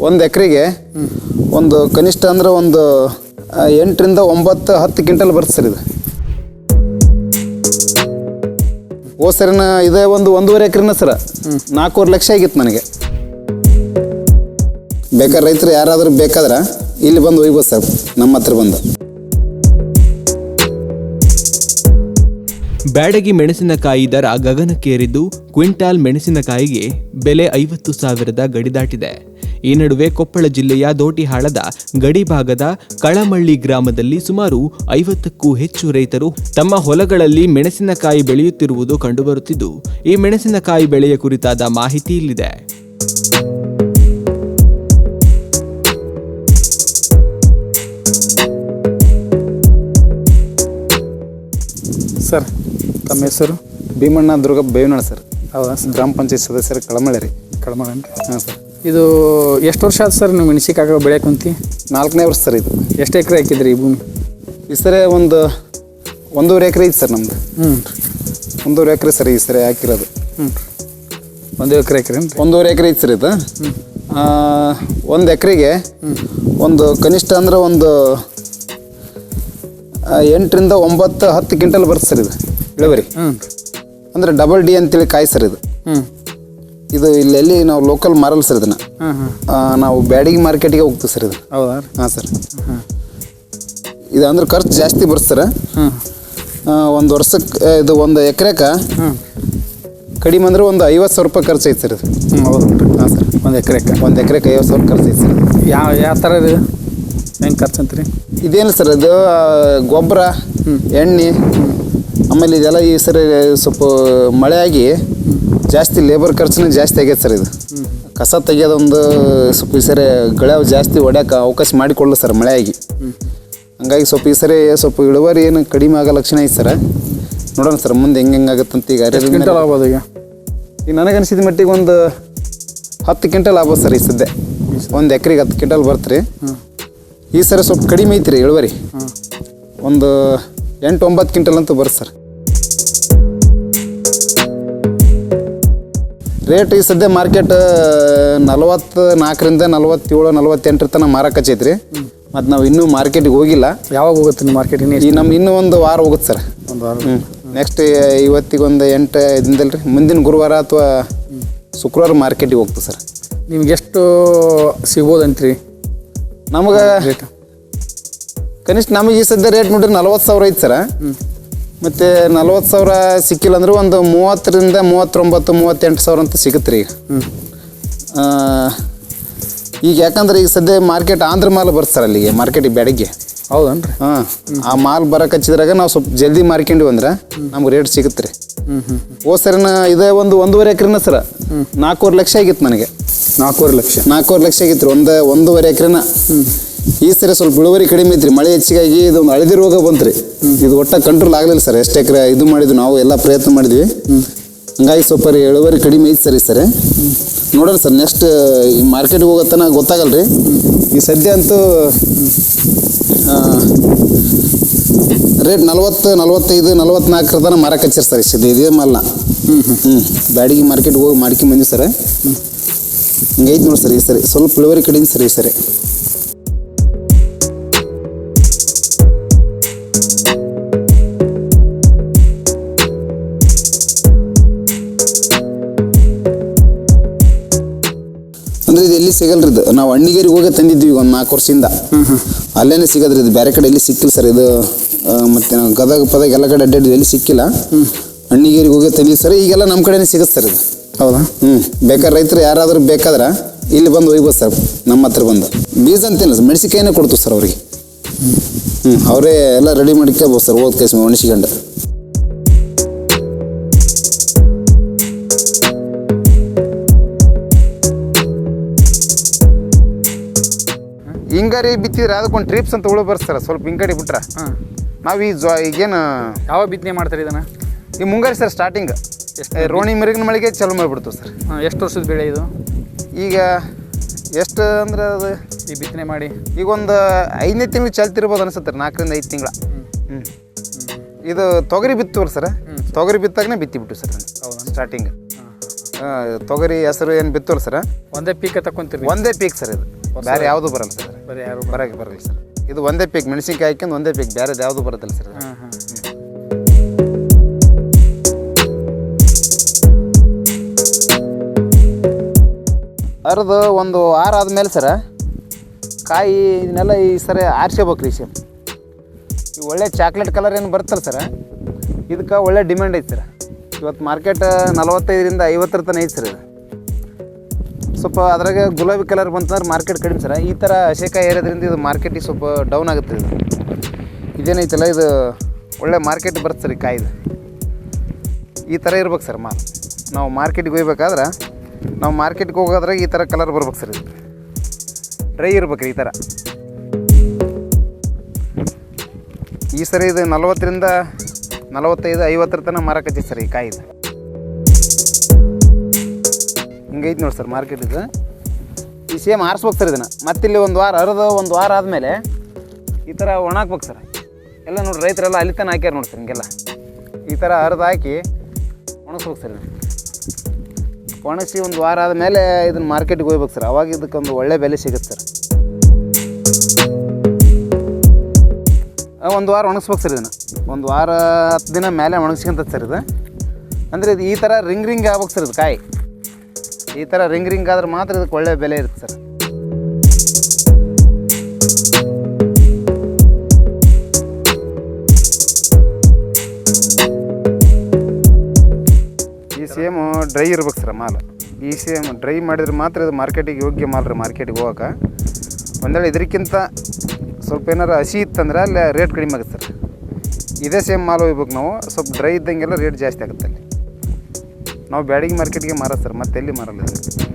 ಒಂದು ಎಕರೆಗೆ ಒಂದು ಕನಿಷ್ಠ ಅಂದ್ರೆ ಒಂದು 8 ರಿಂದ 9 10 ಕ್ವಿಂಟಲ್ ಬರುತ್ತೆ ಸರ್ ಇದು. ಓ ಸರಿನ ಇದೇ ಒಂದು 1.5 ಎಕರೆನ ಸರ್ 4.5 ಲಕ್ಷ ಆಗಿತ್ತು ನನಗೆ. ಬೇಕಾದ್ರೆ ರೈತರು ಯಾರಾದರೂ ಬೇಕಾದ್ರೆ ಇಲ್ಲಿ ಬಂದು ಒಯ್ಬೋದು ಸರ್ ನಮ್ಮ ಹತ್ರ ಬಂದು. ಬ್ಯಾಡಗಿ ಮೆಣಸಿನಕಾಯಿ ದರ ಗಗನಕ್ಕೇರಿದ್ದು ಕ್ವಿಂಟಾಲ್ ಮೆಣಸಿನಕಾಯಿಗೆ ಬೆಲೆ 50,000 ಗಡಿ ದಾಟಿದೆ. ಈ ನಡುವೆ ಕೊಪ್ಪಳ ಜಿಲ್ಲೆಯ ದೋಟಿಹಾಳದ ಗಡಿ ಭಾಗದ ಕಳಮಳ್ಳಿ ಗ್ರಾಮದಲ್ಲಿ ಸುಮಾರು 50ಕ್ಕೂ ಹೆಚ್ಚು ರೈತರು ತಮ್ಮ ಹೊಲಗಳಲ್ಲಿ ಮೆಣಸಿನಕಾಯಿ ಬೆಳೆಯುತ್ತಿರುವುದು ಕಂಡುಬರುತ್ತಿದ್ದು, ಈ ಮೆಣಸಿನಕಾಯಿ ಬೆಳೆಯ ಕುರಿತಾದ ಮಾಹಿತಿ ಇಲ್ಲಿದೆ. ಸರ್ ತಮ್ಮ ಹೆಸರು? ಭೀಮಣ್ಣ ದುರ್ಗಪ್ಪ ಬೇವಿನಾಳ ಸರ್. ಹೌದಾ? ಗ್ರಾಮ ಪಂಚಾಯತ್ ಸದಸ್ಯರು ಕಳಮಳ್ಳಿ ರೀ. ಕಳಮಳ್ಳಿ. ಹಾಂ ಸರ್. ಇದು ಎಷ್ಟು ವರ್ಷ ಆಯ್ತು ಸರ್ ನೀವು ಮೆಣಸಿನಕಾಯಿ ಬೆಳೆಯಕ್ಕೆ ಕುಂತಿ? 4ನೇ ವರ್ಷ ಸರ್ ಇದು. ಎಷ್ಟು ಎಕರೆ ಹಾಕಿದ್ರಿ ಈ ಭೂಮಿ? ಈ ಸರಿ ಒಂದು 1.5 ಎಕರೆ ಐತೆ ಸರ್ ನಮ್ಮದು. 1.5 ಎಕರೆ ಸರ್ ಈ ಸರಿ ಹಾಕಿರೋದು. 1 ಎಕರೆ ಹಾಕಿರಿ? 1.5 ಎಕರೆ ಐತೆ ಸರ್ ಇದು. ಒಂದು ಎಕರೆಗೆ ಒಂದು ಕನಿಷ್ಠ ಅಂದ್ರೆ ಒಂದು 8 ರಿಂದ 9 10 ಕ್ವಿಂಟಲ್ ಬರುತ್ತೆ ಸರ್ ಇದು ಇಳುವರಿ. ಅಂದರೆ ಡಬಲ್ ಡಿ ಅಂತೇಳಿ ಕಾಯಿ ಸರ್ ಇದು. ಇದು ಇಲ್ಲೆಲ್ಲಿ ನಾವು ಲೋಕಲ್ ಮಾರಲ್ಲ ಸರ್ ಇದನ್ನು. ನಾವು ಬ್ಯಾಡಗಿ ಮಾರ್ಕೆಟಿಗೆ ಹೋಗ್ತೀವಿ ಸರ್ ಇದು. ಹೌದಾ? ಹಾಂ ಸರ್. ಇದು ಅಂದ್ರೆ ಖರ್ಚು ಜಾಸ್ತಿ ಬರುತ್ತೆ ಸರ್. ಒಂದು ವರ್ಷಕ್ಕೆ ಇದು ಒಂದು ಎಕರೆಗೆ ಕಡಿಮೆ ಅಂದ್ರೆ ಒಂದು 50,000 ರೂಪಾಯಿ ಖರ್ಚು ಐತೆ ಸರ್ ಇದು. ಹೌದು. ಹಾಂ ಸರ್. ಒಂದು ಎಕರೆಗೆ 50,000 ಖರ್ಚು ಐತೆ ಸರ್. ಯಾವ ಥರ ಇದು ಹೆಂಗೆ ಖರ್ಚು ಅಂತೀರಿ? ಇದೇನು ಸರ್ ಇದು ಗೊಬ್ಬರ, ಎಣ್ಣೆ, ಆಮೇಲೆ ಇದೆಲ್ಲ ಈ ಸರಿ ಸ್ವಲ್ಪ ಮಳೆ ಆಗಿ ಜಾಸ್ತಿ ಲೇಬರ್ ಖರ್ಚುನೂ ಜಾಸ್ತಿ ಆಗೈತೆ ಸರ್ ಇದು. ಕಸ ತೆಗಿಯೋದೊಂದು ಸ್ವಲ್ಪ ಈ ಸರಿ ಗಳಾವು ಜಾಸ್ತಿ ಹೊಡ್ಯೋಕೆ ಅವಕಾಶ ಮಾಡಿಕೊಳ್ಳು ಸರ್ ಮಳೆ ಆಗಿ. ಹಂಗಾಗಿ ಸ್ವಲ್ಪ ಈ ಸರಿ ಸ್ವಲ್ಪ ಇಳುವರಿ ಏನು ಕಡಿಮೆ ಆಗೋ ಲಕ್ಷಣ ಐತೆ ಸರ್. ನೋಡೋಣ ಸರ್ ಮುಂದೆ ಹೆಂಗಂಗಾಗತ್ತಂತ. ಈಗ ಕ್ವಿಂಟಲ್ ಆಗ್ಬೋದು ಈಗ ನನಗನ್ಸಿದ ಮಟ್ಟಿಗೆ ಒಂದು 10 ಕ್ವಿಂಟಲ್ ಆಗ್ಬೋದು ಸರ್ ಈ ಸದ್ಯ. ಒಂದು ಎಕರೆಗೆ 10 ಕ್ವಿಂಟಲ್ ಬರ್ತ್ರಿ. ಈ ಸರಿ ಸ್ವಲ್ಪ ಕಡಿಮೆ ಐತ್ರಿ ಇಳುವರಿ. ಒಂದು 8-9 ಕ್ವಿಂಟಲ್ ಅಂತೂ ಬರುತ್ತೆ ಸರ್. ರೇಟ್ ಈ ಸದ್ಯ ಮಾರ್ಕೆಟ್ 44ರಿಂದ 47, 48 ತನಕ ಮಾರಕಚ್ಚೈತ್ರಿ. ಮತ್ತು ನಾವು ಇನ್ನೂ ಮಾರ್ಕೆಟಿಗೆ ಹೋಗಿಲ್ಲ. ಯಾವಾಗ ಹೋಗುತ್ತೆ ನೀವು ಮಾರ್ಕೆಟಿಗೆ? ಈ ನಮ್ಮ ಇನ್ನೂ ಒಂದು ವಾರ ಹೋಗುತ್ತೆ ಸರ್. ಒಂದು ವಾರ. ನೆಕ್ಸ್ಟ್ ಇವತ್ತಿಗೆ ಒಂದು 8 ದಿನದಲ್ರಿ ಮುಂದಿನ ಗುರುವಾರ ಅಥವಾ ಶುಕ್ರವಾರ ಮಾರ್ಕೆಟಿಗೆ ಹೋಗ್ತೀವಿ ಸರ್. ನಿಮ್ಗೆ ಎಷ್ಟು ಸಿಗ್ಬೋದು ಅಂತೀರಿ ನಮಗೆ? ರೇಟ್ ಕನಿಷ್ಠ ನಮಗೆ ಈ ಸದ್ಯ ರೇಟ್ ನೋಡ್ರಿ 40,000 ಐತೆ ಸರ. ಮತ್ತು 40,000 ಸಿಕ್ಕಿಲ್ಲ ಅಂದ್ರೆ ಒಂದು 30ರಿಂದ 39, 38,000 ಅಂತ ಸಿಗುತ್ತೆ ರೀ ಈಗ. ಈಗ ಯಾಕಂದ್ರೆ ಈಗ ಸದ್ಯ ಮಾರ್ಕೆಟ್ ಆಂಧ್ರ ಮಾಲ್ ಬರುತ್ತೆ ಸರ್ ಅಲ್ಲಿಗೆ ಮಾರ್ಕೆಟಿಗೆ ಬ್ಯಾಡಗಿಗೆ. ಹೌದನ್ರಿ? ಹಾಂ, ಆ ಮಾಲ್ ಬರೋಕೆ ಹಚ್ಚಿದ್ರಾಗ ನಾವು ಸ್ವಲ್ಪ ಜಲ್ದಿ ಮಾರ್ಕೊಂಡ್ವಿ ಅಂದ್ರೆ ನಮ್ಗೆ ರೇಟ್ ಸಿಗುತ್ತೆ ರೀ. ಓ ಸರಿನ ಇದೇ ಒಂದು 1.5 ಎಕರೆನ ಸರ 4.5 ಲಕ್ಷ ಆಗಿತ್ತು ನನಗೆ. 4.5 ಲಕ್ಷ ಆಗಿತ್ತು ರೀ 1.5 ಎಕರೆನ. ಈ ಸರಿ ಸ್ವಲ್ಪ ಇಳುವರಿ ಕಡಿಮೆ ಐತ್ರಿ, ಮಳೆ ಹೆಚ್ಚಿಗಾಗಿ ಇದೊಂದು ಹಳದಿ ರೋಗ ಬಂತ್ರಿ. ಇದು ಒಟ್ಟ ಕಂಟ್ರೋಲ್ ಆಗಲಿಲ್ಲ ಸರ್. ಎಷ್ಟು ಎಕರೆ ಇದು ಮಾಡಿದ್ವಿ ನಾವು, ಎಲ್ಲ ಪ್ರಯತ್ನ ಮಾಡಿದ್ವಿ. ಹಂಗಾಗಿ ಸ್ವಲ್ಪ ಇಳುವರಿ ಕಡಿಮೆ ಐತಿ ಸರ್ ಈ ಸರಿ. ನೋಡೋಣ ಸರ್ ನೆಕ್ಸ್ಟ್ ಈ ಮಾರ್ಕೆಟ್ಗೆ ಹೋಗೋತನ ಗೊತ್ತಾಗಲ್ಲ ರೀ. ಈ ಸದ್ಯ ಅಂತೂ ರೇಟ್ 40, 45, 44 ತನಕ ಮಾರಕ್ಕೆ ಹಚ್ಚಿರ್ ಸರ್. ಇಷ್ಟು ಇದೇ ಮಾಲ್ನ ಬ್ಯಾಡಗಿ ಮಾರ್ಕೆಟ್ಗೆ ಹೋಗಿ ಮಾರ್ಕೊಂಡ್ ಬಂದ್ವಿ ಸರ್. ಹಿಂಗೈತೆ ನೋಡಿ ಸರ್ ಈ ಸರಿ ಸ್ವಲ್ಪ ಇಳುವರಿ ಕಡಿಮೆ ಸರ್ ಈ ಸರಿ. ಅಂದ್ರೆ ಇದು ಎಲ್ಲಿ ಸಿಗಲ್ರಿ. ಇದು ನಾವು ಅಣ್ಣಿಗೇರಿಗೆ ಹೋಗಿ ತಂದಿದ್ವಿ ಒಂದು 4 ವರ್ಷದಿಂದ. ಅಲ್ಲೇನೆ ಸಿಗೋದ್ರಿ ಇದು, ಬೇರೆ ಕಡೆ ಎಲ್ಲಿ ಸಿಕ್ಕಿಲ್ಲ ಸರ್ ಇದು. ಮತ್ತೆ ನಾವು ಗದಗ ಎಲ್ಲ ಕಡೆ ಅಡ್ಡಾಡಿದ್ವಿ, ಎಲ್ಲಿ ಸಿಕ್ಕಿಲ್ಲ. ಅಣ್ಣಿಗೇರಿಗೆ ಹೋಗಿ ತಂದಿದ್ವಿ ಸರ್. ಈಗೆಲ್ಲ ನಮ್ಮ ಕಡೆನೇ ಸಿಗುತ್ತೆ ಸರ್ ಇದು. ಹೌದಾ? ಬೇಕಾದ್ರೆ ರೈತರು ಯಾರಾದರೂ ಬೇಕಾದ್ರೆ ಇಲ್ಲಿ ಬಂದು ಒಯ್ಬೋದು ಸರ್ ನಮ್ಮ ಹತ್ರ ಬಂದು. ಬೀಜ ಅಂತೇನಿಲ್ಲ ಸರ್, ಮೆಣಸಿಕಾಯಿನೇ ಕೊಡ್ತೀವಿ ಸರ್ ಅವ್ರಿಗೆ. ಅವರೇ ಎಲ್ಲ ರೆಡಿ ಮಾಡ್ಕೋಬೋದು ಸರ್ ಹೋದ ಕೇಸ್ ಮೆಣಸಿಕೊಂಡು. ಹಿಂಗಾರಿ ಬಿತ್ತಿದ್ರೆ ಅದಕ್ಕೊಂದು ಟ್ರಿಪ್ಸ್ ಅಂತ ಉಳಿ ಬರ್ತಾರೆ ಸ್ವಲ್ಪ ಹಿಂಗಾರಿ ಬಿಟ್ರೆ. ನಾವು ಈಗೇನು ಯಾವ ಬಿತ್ತನೆ ಮಾಡ್ತಾರೆ ಇದನ್ನು? ಈ ಮುಂಗಾರಿ ಸರ್ ಸ್ಟಾರ್ಟಿಂಗ್ ರೋಣಿ ಮಿರಗಿನ ಮಳೆಗೆ ಚಾಲು ಮಾಡಿಬಿಡ್ತು ಸರ್. ಎಷ್ಟು ವರ್ಷದ ಬೆಳೆ ಇದು? ಈಗ ಎಷ್ಟು ಅಂದ್ರೆ ಅದು ಈ ಬಿತ್ತನೆ ಮಾಡಿ ಈಗ ಒಂದು 5ನೇ ತಿಂಗಳು ಚಾಲ್ತಿರ್ಬೋದು ಅನ್ಸುತ್ತೆ ರೀ, 4ರಿಂದ 5 ತಿಂಗಳ. ಇದು ತೊಗರಿ ಬಿತ್ತುವಲ್ಲ ಸರ್, ತೊಗರಿ ಬಿತ್ತಾಗನೇ ಬಿತ್ತಿಬಿಟ್ಟು ಸರ್ ಸ್ಟಾರ್ಟಿಂಗ್. ತೊಗರಿ ಹೆಸರು ಏನು ಬಿತ್ತುವಲ್ಲ ಸರ್, ಒಂದೇ ಪೀಕ್ ತಗೊಂತೀರಿ? ಒಂದೇ ಪೀಕ್ ಸರ್ ಇದು. ಬೇರೆ ಯಾವುದು ಬರಲ್ಲ ಸರ್ ಬರೀ ಯಾರು ಬರಕ್ಕೆ ಬರಲ್ಲ ಸರ್. ಇದು ಒಂದೇ ಪೀಕ್, ಮೆಣಸಿನ್ಕಾಯಿ ಹಾಕ್ಯಂದು ಒಂದೇ ಪೀಕ್, ಬೇರೆದು ಯಾವುದು ಬರೋದಿಲ್ಲ ಸರ್. ಹಾಂ ಹಾಂ ಅರ್ದು ಒಂದು ವಾರ ಆದಮೇಲೆ ಸರ ಕಾಯಿ ಇದನ್ನೆಲ್ಲ ಈ ಸರಿ ಆರಿಸ್ಕೋಬೇಕು ರೀ ಸೇಮ್. ಈ ಒಳ್ಳೆ ಚಾಕ್ಲೇಟ್ ಕಲರ್ ಏನು ಬರ್ತಲ್ಲ ಸರ, ಇದಕ್ಕೆ ಒಳ್ಳೆ ಡಿಮ್ಯಾಂಡ್ ಐತೆ ಸರ್. ಇವತ್ತು ಮಾರ್ಕೆಟ್ 45ರಿಂದ 50 ತನಕ ಐತೆ ಸರ್. ಇದು ಸ್ವಲ್ಪ ಅದ್ರಾಗ ಗುಲಾಬಿ ಕಲರ್ ಬಂತಂದ್ರೆ ಮಾರ್ಕೆಟ್ ಕಡಿಮೆ ಸರ. ಈ ಥರ ಹಸೆಕಾಯಿ ಏರೋದ್ರಿಂದ ಇದು ಮಾರ್ಕೆಟಿಗೆ ಸ್ವಲ್ಪ ಡೌನ್ ಆಗುತ್ತೆ. ಇದು ಇದೇನೈತಲ್ಲ ಇದು ಒಳ್ಳೆ ಮಾರ್ಕೆಟ್ ಬರುತ್ತೆ ಸರ್. ಈ ಕಾಯ್ದು ಈ ಥರ ಇರ್ಬೇಕು ಸರ್ ಮಾಲ್. ನಾವು ಮಾರ್ಕೆಟಿಗೆ ಹೋಗ್ಬೇಕಾದ್ರೆ ನಾವು ಮಾರ್ಕೆಟ್ಗೆ ಹೋಗೋದ್ರಾಗ ಈ ಥರ ಕಲರ್ ಬರ್ಬೇಕು ಸರ್. ಇದು ಡ್ರೈ ಇರ್ಬೇಕು ರೀ ಈ ಥರ. ಈ ಸರಿ ಇದು 40ರಿಂದ 45, 50 ತನಕ ಮಾರಕತ್ತಿ ಸರ್ ಈ ಕಾಯಿದು. ಹಿಂಗೈತೆ ನೋಡಿ ಸರ್ ಮಾರ್ಕೆಟ್ ಇದು. ಈ ಸೇಮ್ ಆರಿಸ್ಬೇಕು ಸರ್ ಇದನ್ನು. ಮತ್ತಿಲ್ಲಿ ಒಂದು ವಾರ ಒಂದು ವಾರ ಆದಮೇಲೆ ಈ ಥರ ಒಣಾಕ್ಬೇಕು ಸರ್. ಎಲ್ಲ ನೋಡಿ ರೈತರೆಲ್ಲ ಅಲ್ಲಿ ತನಕ ಹಾಕ್ಯಾರ ನೋಡಿ ಸರ್. ಹಿಂಗೆಲ್ಲ ಈ ಥರ ಹಾಕಿ ಒಣಗಿಸ್ಬೇಕು ಸರ್. ಇದನ್ನು ಒಣಗಿಸಿ ಒಂದು ವಾರ ಆದಮೇಲೆ ಇದನ್ನು ಮಾರ್ಕೆಟಿಗೆ ಹೋಗ್ಬೇಕು ಸರ್. ಅವಾಗ ಇದಕ್ಕೊಂದು ಒಳ್ಳೆ ಬೆಲೆ ಸಿಗುತ್ತೆ ಸರ್. ಒಂದು ವಾರ ಒಣಗಿಸ್ಬೇಕು ಸರ್ ಇದನ್ನು. ಒಂದು ವಾರ 10 ದಿನ ಮೇಲೆ ಒಣಗಿಸ್ಕೊಂತದ ಸರ್ ಇದು. ಅಂದರೆ ಇದು ಈ ಥರ ರಿಂಗ್ ಆಗ್ಬೇಕು ಸರ್. ಇದು ಕಾಯಿ ಈ ಥರ ರಿಂಗ್ ಆದ್ರೆ ಮಾತ್ರ ಇದಕ್ಕೆ ಒಳ್ಳೆ ಬೆಲೆ ಇರುತ್ತೆ ಸರ್. ಈ ಸೇಮ್ ಡ್ರೈ ಇರ್ಬೇಕು ಸರ್ ಮಾಲ್. ಈ ಸೇಮ್ ಡ್ರೈ ಮಾಡಿದ್ರೆ ಮಾತ್ರ ಇದು ಮಾರ್ಕೆಟಿಗೆ ಯೋಗ್ಯ ಮಾಲ್ ರೀ. ಮಾರ್ಕೆಟಿಗೆ ಹೋಗೋಕೆ ಒಂದೇಳೆ ಇದಕ್ಕಿಂತ ಸ್ವಲ್ಪ ಏನಾರು ಹಸಿ ಇತ್ತಂದ್ರೆ ಅಲ್ಲಿ ರೇಟ್ ಕಡಿಮೆ ಆಗುತ್ತೆ ಸರ್. ಇದೇ ಸೇಮ್ ಮಾಲ್ ಹೋಗ್ಬೇಕು ನಾವು. ಸ್ವಲ್ಪ ಡ್ರೈ ಇದ್ದಂಗೆಲ್ಲ ರೇಟ್ ಜಾಸ್ತಿ ಆಗುತ್ತೆ ಅಲ್ಲಿ. ನಾವು ಬ್ಯಾಡಗಿ ಮಾರ್ಕೆಟ್ಗೆ ಮಾರೋದು ಸರ್, ಮತ್ತೆ ಎಲ್ಲಿ ಮಾರಲ್ಲ ಇದು.